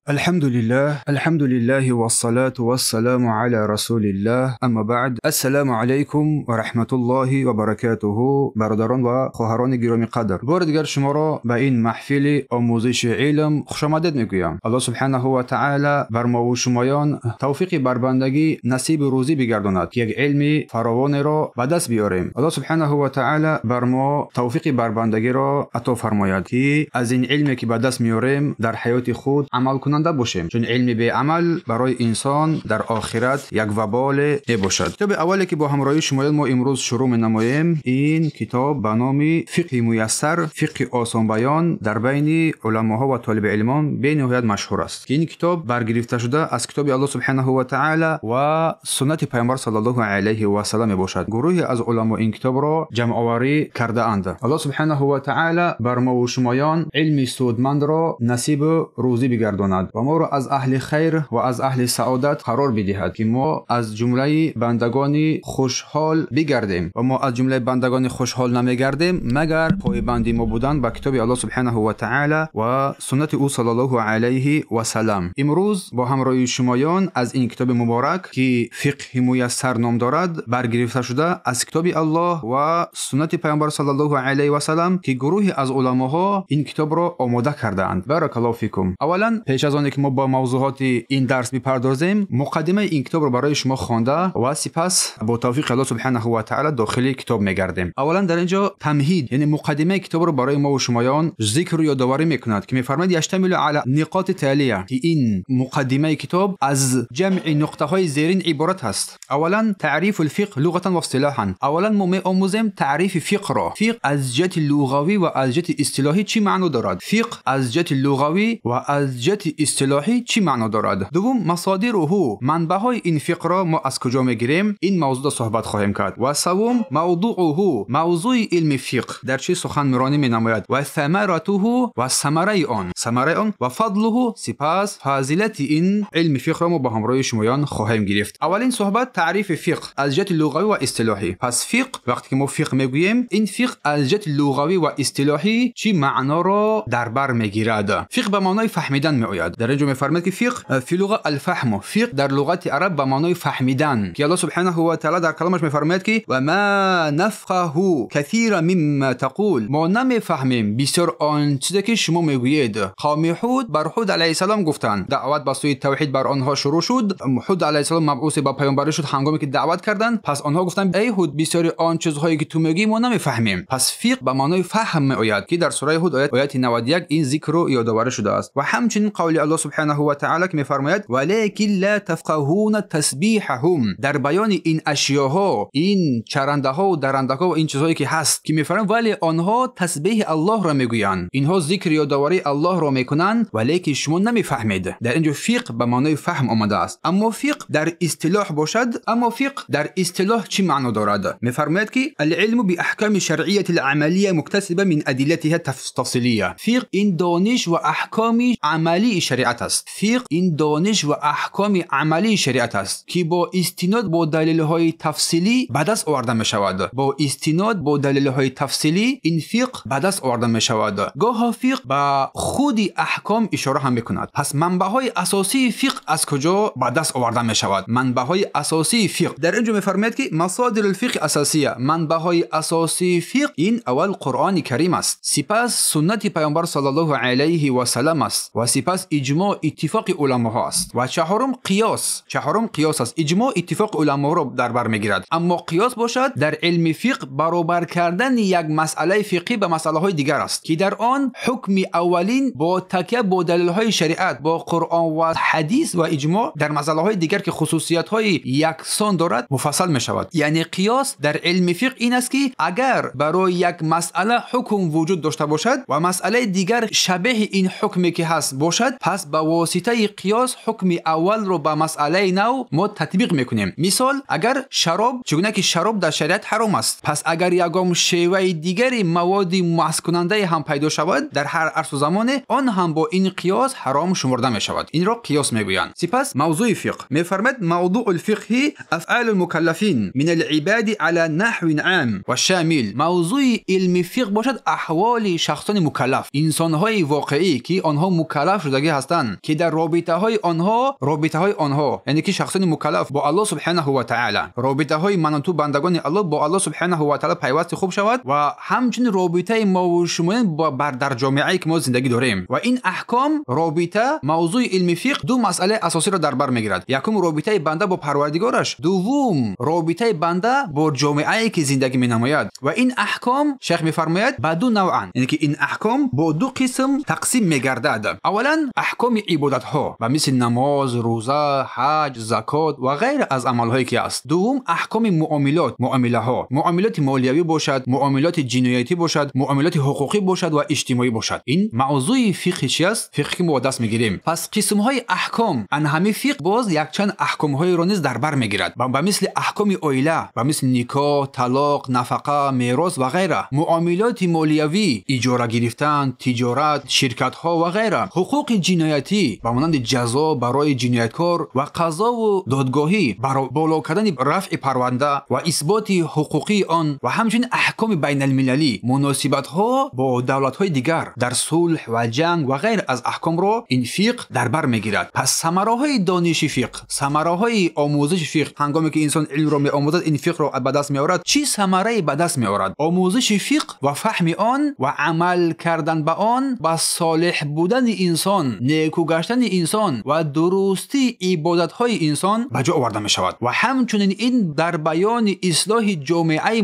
الحمد لله والصلاة والسلام على رسول الله. اما بعد، السلام علیکم و رحمت الله و برکاته. برادران و خواهران گرامی قدر، بار دیگر شما را به این محفل آموزش علم خوش آمدید میگویم. الله سبحانه و تعالی بر ما و شمایان توفیق بر بندگی نصیب روزی بگرداند که یک علم فراوان را به دست بیاریم. الله سبحانه و تعالی بر ما توفیق بر بندگی را عطا فرماید که از این علمی که به دست میاریم در حیات خود عمل باشیم، چون علم به عمل برای انسان در آخرت یک وبال نباشد. کتاب اولی که با همراهی شما ما امروز شروع نماییم، این کتاب به نام فقه میسر، فقه آسان بیان در بین علماها و طالب علمان به نهایت مشهور است. این کتاب برگرفته شده از کتاب الله سبحانه و تعالی و سنت پیامبر صلی الله علیه و سلم باشد. گروهی از علما این کتاب را جمع آوری کرده اند. الله سبحانه و تعالی بر ما و شمایان علم سودمند را نصیب روزی بگرداند و ما را از اهل خیر و از اهل سعادت قرار بدهد که ما از جمله بندگان خوشحال بگردیم و ما از جمله بندگان خوشحال نمیگردیم مگر پایبند ما بودن به کتاب الله سبحانه و تعالی و سنت او صلی الله علیه و سلم. امروز با همراهی شمایان از این کتاب مبارک که فقه میسر نام دارد برگرفته شده از کتاب الله و سنت پیامبر صلی الله علیه و سلم که گروهی از علماها این کتاب را آماده کردند. بارک الله فیکم. اولا پیش از آن که ما با موضوعات این درس بپردازیم، مقدمه این کتاب رو برای شما خوانده و سپس با توفیق الله سبحانه و تعالی داخل کتاب میگردیم. اولا در اینجا تمهید یعنی مقدمه کتاب رو برای ما و شمایان ذکر و یادآوری میکند که میفرماید یشتمل علی نقاط تالیه، که این مقدمه کتاب از جمع نقطه های زیرین عبارت است. اولا تعریف الفقه لغتا و اصطلاحا. اولا ما میآموزیم تعریف فقه را. فقه از جهت لغوی و از جهت اصطلاحی چی معنی دارد؟ فقه از جهت لغوی و از جهت اصطلاحی چی معنا دارد؟ دوم مصادره، منبع‌های این فقه را ما از کجا میگیریم؟ این موضوع صحبت خواهیم کرد. و سوم موضوعه، موضوع علم فقه در چه سخنرانی مینماید و ثمرته و ثمره آن و فضله، سپس فضیلت این علم فقه را ما با همراه شمایان خواهیم گرفت. اولین صحبت تعریف فقه از جهت لغوی و اصطلاحی. پس فقه وقتی که ما فقه میگوییم، این فقه از جهت لغوی و اصطلاحی چی معنا را در بر میگیرد؟ فقه به معنای فهمیدن میآید. در اینجا میفرماید که فقه فی لغه الفهم، فقه در لغت عرب به معنای فهمیدن، که الله سبحانه و تعالی در کلامش میفرماید که و ما نفقه کثیر مما تقول، ما نمیفهمیم بسیار آن چیزی که شما میگویید. قوم هود بر هود علیه السلام گفتند، دعوت به سوی توحید بر آنها شروع شد. هود علیه السلام مبعوث به پیامبری شد. هنگامی که دعوت کردند، پس آنها گفتند ای هود بسیار آن چیزهایی که تو میگی ما نمیفهمیم. پس فقه به معنای فهم میآید که در سوره هود آیه 91 این ذکر رو یادآوری شده است. و همچنین قول الله سبحانه و تعالی که میفرماید ولکن لا تفقهون تسبیحهم، در بیان این اشیاها، این چرنده ها و درنده ها و این چیزهایی که هست که میفرماید ولی آنها تسبیح الله را میگویند، اینها ذکر یادآوری الله را میکنند ولی شما نمیفهمید. در اینجا فقه به معنای فهم آمده است. اما فقه در اصطلاح باشد، اما فقه در اصطلاح چی معنا دارد؟ میفرماید که العلم باحکام شرعیه العملیه مکتسبه من ادلتها تفصیلیه. فقه این دانش و احکام عملی شریعت است. فقه این دانش و احکام عملی شریعت است که با استناد با دلایل تفصیلی به دست آورده می شود. با استناد با دلایل تفصیلی این فقه به دست آورده می شود. گاه فقه به خود احکام اشاره هم میکند. پس منبع‌های اساسی فقه از کجا به دست آورده می شود؟ منبع‌های اساسی فقه در اینجا میفرماید که مصادر الفقه اساسیه. منبع‌های اساسی فقه این اول قرآن کریم است، سپس سنت پیامبر صلی الله علیه و سلم است و سپس اجماع اتفاق علما است و چهارم قیاس است. اجماع اتفاق علما را در بر میگیرد. اما قیاس باشد در علم فقه برابر کردن یک مسئله فقهی به مسئله های دیگر است که در آن حکم اولین با تکیه با دلیل های شریعت با قرآن و حدیث و اجماع در مسئله های دیگر که خصوصیت های یکسان دارد مفصل می شود. یعنی قیاس در علم فقه این است که اگر برای یک مسئله حکم وجود داشته باشد و مسئله دیگر شبیه این حکمی که هست باشد، پس با واسطه قیاس حکم اول رو به مسئله نو ما تطبیق میکنیم. مثال اگر شراب، چگونه که شراب در شریعت حرام است، پس اگر یگام شیوه دیگری مواد مست کننده هم پیدا شود در هر عصر و زمان، آن هم با این قیاس حرام شمرده می شود. این را قیاس میگویند. سپس موضوع فقه میفرماید موضوع الفقه افعال المکلفین من العباد على نحو عام و شامل. موضوع علم فقه باشد احوال شخصان مکلف، انسان های واقعی که آنها مکلف شدگی هستند که در رابطه‌های آنها یعنی که شخصان مکلف با الله سبحانه و تعالی، رابطه‌های من و تو بندگان الله با الله سبحانه و تعالی پیوست خوب شود و همچنین رابطه ما و شما با در جامعه‌ای که ما زندگی داریم. و این احکام رابطه موضوع علم فقه دو مسئله اساسی را در بر میگیرد. یکم رابطه بنده با پروردگارش، دوم رابطه بنده با جامعه‌ای که زندگی می‌نماید. و این احکام شیخ می‌فرماید با دو نوعن، یعنی که این احکام با دو قسم تقسیم می‌گردد. اولا احکام عبادت‌ها و مثل نماز، روزه، حج، زکات و غیر از عمل‌هایی که است. دوم احکام معامله‌ها، معاملات مالیوی باشد، معاملات جنایتی باشد، معاملات حقوقی باشد و اجتماعی باشد. این موضوع فقهی چی است؟ فقه که ما دست می‌گیریم. پس قسم‌های احکام ان همه فقه باز یک چند احکام‌های را نیز در بر می‌گیرد. و مثل احکام عائله و مثل نکاح، طلاق، نفقه، میراث و غیره، معاملات مالیوی، اجاره گرفتن، تجارت، شرکت‌ها و غیره، حقوق جنایتی و مانند جزا برای جنایتکار و قضا و دادگاهی، برای بالا کردن رفع پرونده و اثبات حقوقی آن و همچنین احکام بین المللی، مناسبت‌ها با دولت‌های دیگر در صلح و جنگ و غیر از احکام را این فقه در بر می‌گیرد. پس ثمره‌های دانش فقه، ثمره‌های آموزش فقه، هنگامی که انسان علم را می‌آموزد این فقه را به دست می‌آورد، چی ثمره‌ای به دست می‌آورد؟ آموزش فقه و فهم آن و عمل کردن به آن با صالح بودن انسان، نیکو گشتن انسان و درستی عبادت‌های انسان به جا آورده می‌شود. و همچنین این در بیان اصلاح جامعه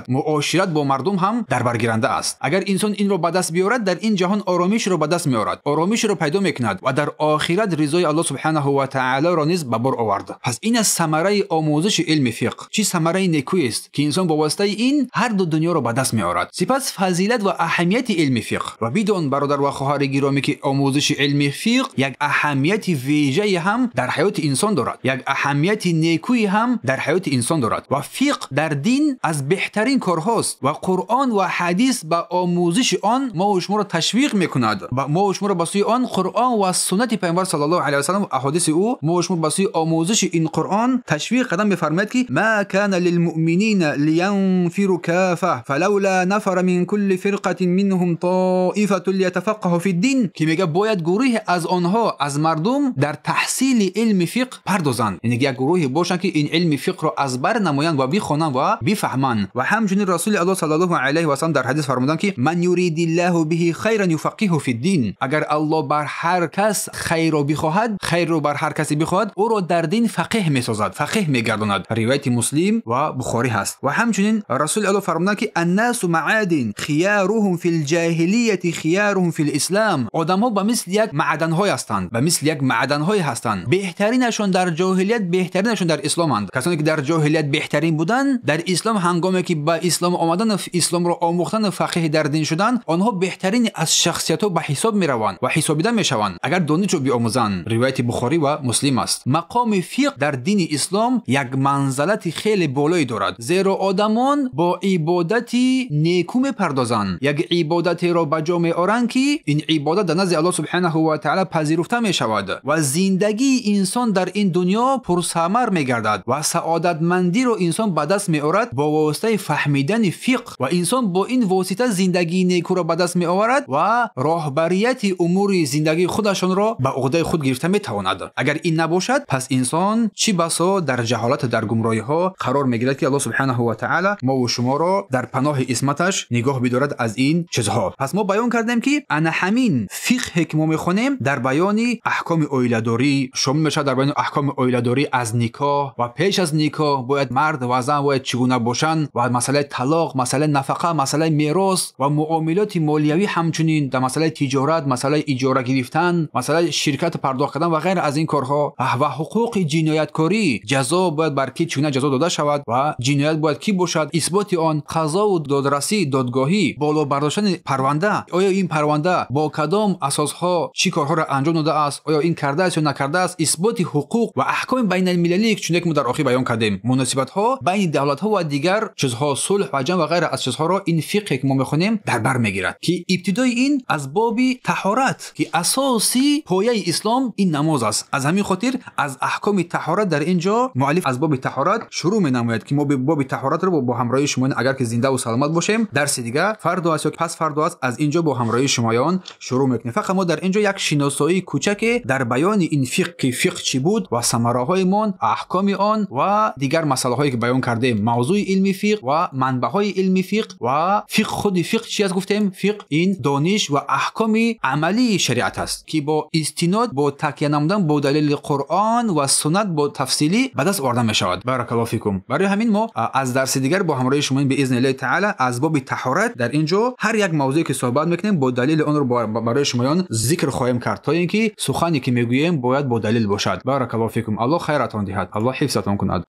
معاشرت با مردم هم در بر گیرنده است. اگر انسان این را به دست بیاورد در این جهان آرامش را به دست می‌آورد، آرامش را پیدا می‌کند و در آخرت رضای الله سبحانه و تعالی را نیز به بار آورد. پس این از ثمره آموزش علم فقه. چی ثمره نیکویی است که انسان با واسطه این هر دو دنیا را به دست می‌آورد. سپس فضیلت و اهمیت علم فقه. و بدون برادر و خواهر گرامی که آموزش علم فقه یک اهمیت ویژه هم در حیات انسان دارد، یک اهمیت نیکویی هم در حیات انسان دارد. و فقه در دین از بهترین کارهاست و قرآن و حدیث به آموزش آن ما و شما را تشویق می‌کند. و ما و شما را به سوی آن قرآن و سنت پیامبر صلی الله علیه و سلم و احادیث او ما و شما به سوی آموزش این قرآن تشویق قدم می‌فرماید که ما كان للمؤمنین لينفروا كافة فلولا نفر من كل فرقة منهم طائفة ليتفقهوا في الدين، که میگه باید گروهی از آنها از مردم در تحصیل علم فقه پردازند، یعنی یک گروهی باشند که این علم فقه را از بر نمایند و بخوانند و بفهمند. و همچنین رسول الله صلی الله علیه و سلم در حدیث فرمودند که من یرید الله به خیرا یفقهه فی الدین، اگر الله بر هر کس خیر را بخواهد، خیر را بر هر کسی بخواهد، او را در دین فقیه میسازد، فقیه میگرداند. روایت مسلم و بخاری هست. و همچنین رسول الله فرمودند که الناس معادن خیارهم فی الجاهلیه خیارهم فی الاسلام، آدم‌ها به مثل یک معدن‌های هستند، به مثل یک معدن‌های هستند، بهترینشون در جاهلیت بهترینشون در اسلامند. کسانی که در جاهلیت بهترین بودن در اسلام هنگامی که به اسلام آمدن، اسلام را آموختن، فقیه در دین شدن، آنها بهترین از شخصیت‌ها به حساب می‌روند و حسابیده می‌شوند اگر دانش را بیاموزند. روایت بخاری و مسلم است. مقام فقه در دین اسلام یک منزلت خیلی بالایی دارد، زیرا آدمان با عبادتی نیکو می‌پردازند، یک عبادتی را به جا می‌آورند که این عبادت در نزد الله سبحانه و تعالی پذیرفته می‌شود و زندگی انسان در این دنیا پرثمر می‌گردد و سعادتمندی را انسان به دست می‌آورد با واسطه فهمیدن فقه. و انسان با این واسطه زندگی نیکو را به دست می‌آورد و راهبریت امور زندگی خودشان را به عهده خود گرفته می‌تواند. اگر این نباشد پس انسان چی بسا در جهالت، در گمراهی‌ها قرار می‌گیرد که الله سبحانه و تعالی ما و شما را در پناه اسمتش نگاه بدارد از این چیزها. پس ما بیان کردیم که انا همین فقه که ما می‌خونیم در بیان احکام عائله‌داری شامل میشه، در بیان احکام عائله‌داری از نکاح و پیش از نکاح باید مرد و زن باید چگونه باشند و مسئله طلاق، مسئله نفقه، مسئله میراث و معاملات مالیوی، همچنین در مسئله تجارت، مسئله اجاره گرفتن، مسئله شرکت پرداخت کردن و غیر از این کارها و حقوق جنایتکاری، جزا باید بر کی چگونه جزا داده شود و جنایت باید کی باشد، اثبات آن، قضا و دادرسی، دادگاهی، بالا برداشتن پرونده، آیا این پرونده با کدام اساسها چی کارها را انجام داده است، آیا این کرده است یا نکرده است، اثبات حقوق و احکام بین المللی که چون یک ما در آخر بیان کردیم، مناسبت ها بین دولت ها و دیگر چیزها، صلح و جنگ و غیر از چیزها را این فقه که ما میخونیم در بر میگیرد که ابتدای این از باب طهارت که اساسی پایه اسلام این نماز است. از همین خاطر از احکام طهارت در اینجا مؤلف از باب طهارت شروع می‌نماید که ما به باب طهارت رو با همراهی شما اگر که زنده و سلامت باشیم درس دیگه فردا است یا پس فردا است از اینجا با همراهی شمایان شروع می‌کنیم. فقط ما در اینجا یک شناسایی کوچک در بیان این فقه که فقه چی بود و ثمره‌هایمان، احکام آن و دیگر مسائلی که بیان کرده، موضوع علم فقه و منبع‌های علم فقه و فقه خود فقه چی از گفتیم؟ فقه این دانش و احکام عملی شریعت است که با استناد با تکیه نمودن با دلیل قرآن و سنت با تفصیلی به دست آورده می شود. بارک الله فیکم. برای همین ما از درس دیگر با همراه شما به اذن الله تعالی از باب طهارت در اینجا هر یک موضوعی که صحبت میکنیم با دلیل آن رو برای شما ذکر خواهیم کرد تا اینکه سخنی که میگوییم باید با دلیل باشد. بارک الله فیکم. الله خیرتان دهد. الله حفظتان کند.